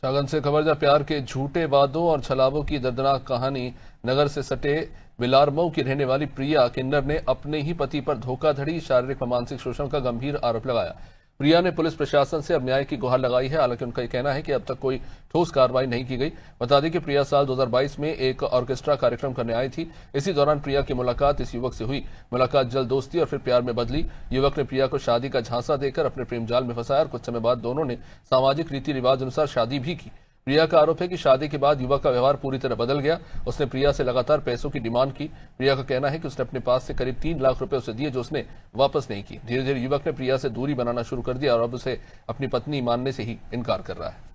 शागन से खबर जा प्यार के झूठे वादों और छलावों की दर्दनाक कहानी। नगर से सटे बिलारमऊ की रहने वाली प्रिया किन्नर ने अपने ही पति पर धोखाधड़ी, शारीरिक व मानसिक शोषण का गंभीर आरोप लगाया। प्रिया ने पुलिस प्रशासन से अब न्याय की गुहार लगाई है। हालांकि उनका कहना है कि अब तक कोई ठोस कार्रवाई नहीं की गई। बता दें कि प्रिया साल 2022 में एक ऑर्केस्ट्रा कार्यक्रम करने आई थी। इसी दौरान प्रिया की मुलाकात इस युवक से हुई। मुलाकात जल्द दोस्ती और फिर प्यार में बदली। युवक ने प्रिया को शादी का झांसा देकर अपने प्रेम जाल में फंसाया और कुछ समय बाद दोनों ने सामाजिक रीति रिवाज अनुसार शादी भी की। प्रिया का आरोप है कि शादी के बाद युवक का व्यवहार पूरी तरह बदल गया। उसने प्रिया से लगातार पैसों की डिमांड की। प्रिया का कहना है कि उसने अपने पास से करीब 3 लाख रुपए उसे दिए, जो उसने वापस नहीं की। धीरे धीरे युवक ने प्रिया से दूरी बनाना शुरू कर दिया और अब उसे अपनी पत्नी मानने से ही इनकार कर रहा है।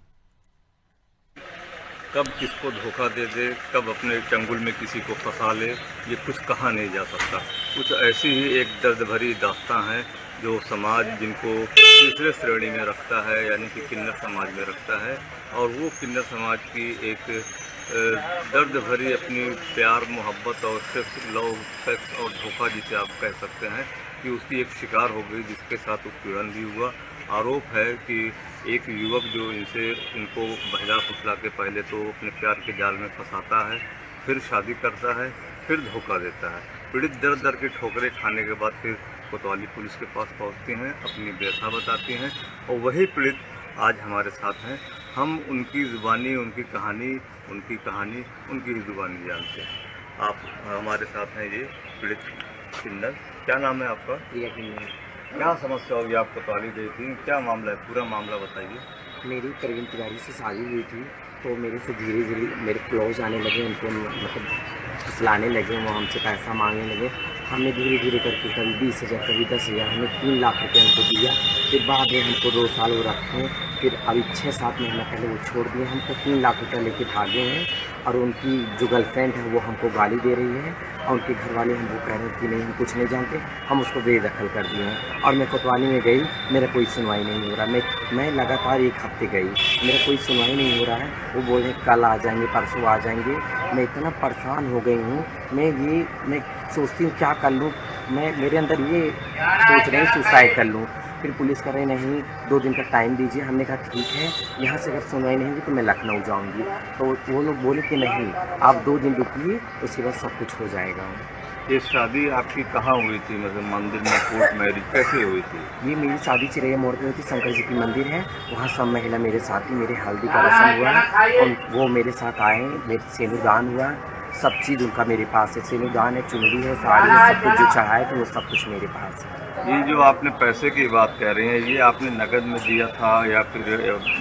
कब किसको धोखा दे दे, कब अपने चंगुल में किसी को फंसा ले, ये कुछ कहा नहीं जा सकता। कुछ ऐसी ही एक दर्द भरी दास्तां है जो समाज जिनको तीसरे श्रेणी में रखता है, यानी कि किन्नर समाज में रखता है, और वो किन्नर समाज की एक दर्द भरी अपनी प्यार, मोहब्बत और सेक्स और धोखा जिसे आप कह सकते हैं कि उसकी एक शिकार हो गई, जिसके साथ उत्पीड़न भी हुआ। आरोप है कि एक युवक जो इनको बहला फुसला के पहले तो अपने प्यार के जाल में फंसाता है, फिर शादी करता है, फिर धोखा देता है। पीड़ित दर दर की ठोकरें खाने के बाद फिर कोतवाली पुलिस के पास पहुंचती हैं, अपनी व्यथा बताती हैं, और वही पीड़ित आज हमारे साथ हैं। हम उनकी ज़ुबानी, उनकी कहानी उनकी ही ज़ुबानी जानते हैं। आप हमारे साथ हैं ये पीड़ित किन्नर। क्या नाम है आपका? प्रिया किन्नर। क्या समस्या होगी? आप कोतवाली गई थी, क्या मामला है? पूरा मामला बताइए। मेरी प्रवीण तिवारी से शादी हुई थी, तो मेरे से धीरे धीरे मेरे क्लोज आने लगे, उनको मतलब फुसलाने लगे, वो हमसे पैसा मांगने लगे। हमने धीरे धीरे करके कभी 20,000, कभी 10,000, हमें 3 लाख रुपये हमको दिया। फिर बाद में हमको 2 साल वो रखे, फिर अभी 6-7 महीना पहले वो छोड़ दिए। हमको 3 लाख रुपये लेके भागे हैं, और उनकी जो गर्लफ्रेंड है वो हमको गाली दे रही है, और उनके घर वाले हमको कह रहे हैं कि नहीं, हम कुछ नहीं जानते, हम उसको बेदखल कर दिए हैं। और मैं कोतवाली में गई, मेरा कोई सुनवाई नहीं हो रहा। मैं लगातार 1 हफ्ते गई, मेरा कोई सुनवाई नहीं हो रहा है। वो बोल रहे कल आ जाएंगे, परसों आ जाएंगे। मैं इतना परेशान हो गई हूँ। मैं सोचती हूँ क्या कर लूँ। मेरे अंदर ये सोच रही सुसाइड कर लूँ। फिर पुलिस कर रहे नहीं, 2 दिन का टाइम दीजिए। हमने कहा ठीक है, यहाँ से अगर सुनवाई नहीं होगी तो मैं लखनऊ जाऊँगी। तो वो लोग बोले कि नहीं, आप 2 दिन रुकिए, उसके बाद सब कुछ हो जाएगा। ये शादी आपकी कहाँ हुई थी? मतलब मंदिर में, कोर्ट मैरिज कैसे हुई थी? ये मेरी शादी चिरैया मोड़ पे हुई थी। शंकर जी की मंदिर है, वहाँ सब महिला मेरे साथ ही, मेरे हल्दी का रस्म हुआ, और वो मेरे साथ आए, मेरे सेनुदान हुआ, सब चीज़ उनका मेरे पास है। सेनुदान है, चुनरी है, साड़ी है, सब कुछ जो चढ़ाए थे वो सब कुछ मेरे पास है। ये जो आपने पैसे की बात कह रहे हैं, ये आपने नकद में दिया था या फिर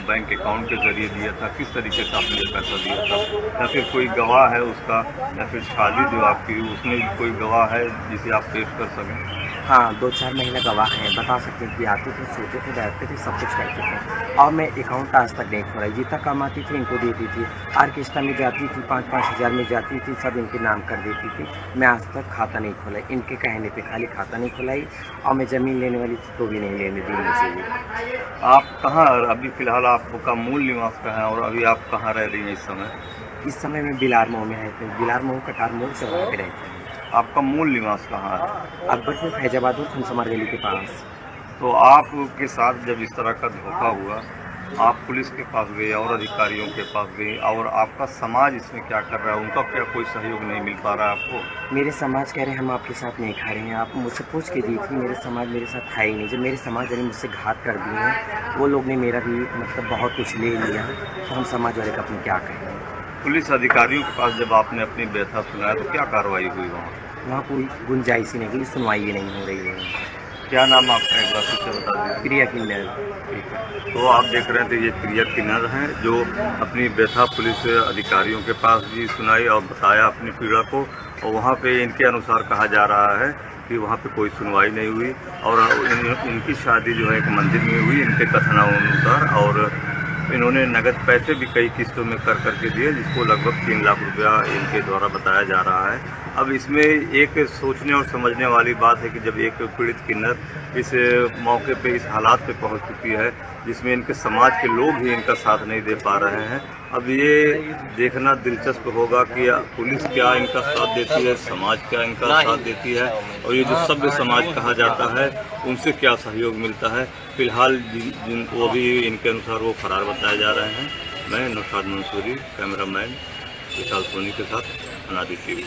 बैंक अकाउंट के जरिए दिया था? किस तरीके से आपने ये पैसा दिया था? या फिर कोई गवाह है उसका, या फिर शादी जो आपकी उसमें कोई गवाह है जिसे आप पेश कर सकें? हाँ, 2-4 महिला गवाह हैं, बता सकते हैं कि आते थे, सोते थे, बैठते थे, सब कुछ करते थे। और मैं अकाउंट आज तक नहीं खोला। जितना कमाती थी इनको देती थी। ऑर्केस्ट्रा में जाती थी, 5-5 हज़ार में जाती थी, सब इनके नाम कर देती थी। मैं आज तक खाता नहीं खोला, इनके कहने पे खाली खाता नहीं खोलाई। और मैं ज़मीन लेने वाली थी तो भी नहीं लेने दी मुझे। आप कहाँ अभी फ़िलहाल आपका मूल निवास कहाँ है, और अभी आप कहाँ रह रही हैं इस समय? इस समय मैं बिलारमऊ में रहती हूँ। बिलारमऊ कटार मोड़ चौराहे पे रहती हूँ। आपका मूल निवास कहाँ है? अकबरपुर, फैजाबाद और खनसमार गली के पास। तो आपके साथ जब इस तरह का धोखा हुआ, आप पुलिस के पास गए और अधिकारियों के पास गए, और आपका समाज इसमें क्या कर रहा है? उनका क्या कोई सहयोग नहीं मिल पा रहा है आपको? मेरे समाज कह रहे हैं हम आपके साथ नहीं खड़े हैं। आप मुझसे पूछ के दी थी, मेरे समाज मेरे साथ था ही नहीं। जब मेरे समाज वाले मुझसे घात कर दिए हैं, वो लोग ने मेरा भी मतलब बहुत कुछ ले लिया, तो हम समाज वाले का अपने क्या कहें। पुलिस अधिकारियों के पास जब आपने अपनी व्यथा सुनाया तो क्या कार्रवाई हुई वहाँ? वहाँ कोई गुंजाइश ही नहीं, कोई सुनवाई ही नहीं हो रही है। क्या नाम आपका, एक बार फिर से बता दीजिए? प्रिया किन्नर। ठीक है, तो आप देख रहे थे ये प्रिया किन्नर हैं, जो अपनी व्यथा पुलिस अधिकारियों के पास भी सुनाई और बताया अपनी पीड़ा को। और वहाँ पे इनके अनुसार कहा जा रहा है कि वहाँ पे कोई सुनवाई नहीं हुई, और इनकी शादी जो है एक मंदिर में हुई इनके कथनानुसार, और इन्होंने नगद पैसे भी कई किस्तों में कर करके दिए, जिसको लगभग 3 लाख रुपया इनके द्वारा बताया जा रहा है। अब इसमें एक सोचने और समझने वाली बात है कि जब एक पीड़ित किन्नर इस मौके पे, इस हालात पे पहुंच चुकी है, जिसमें इनके समाज के लोग ही इनका साथ नहीं दे पा रहे हैं, अब ये देखना दिलचस्प होगा कि पुलिस क्या इनका साथ देती है, समाज क्या इनका साथ देती है, और ये जो सभ्य समाज कहा जाता है उनसे क्या सहयोग मिलता है। फिलहाल जिन वो भी इनके अनुसार वो फरार बताए जा रहे हैं। मैं नौशाद मंसूरी, कैमरामैन विशाल सोनी के साथ अनादि टीवी।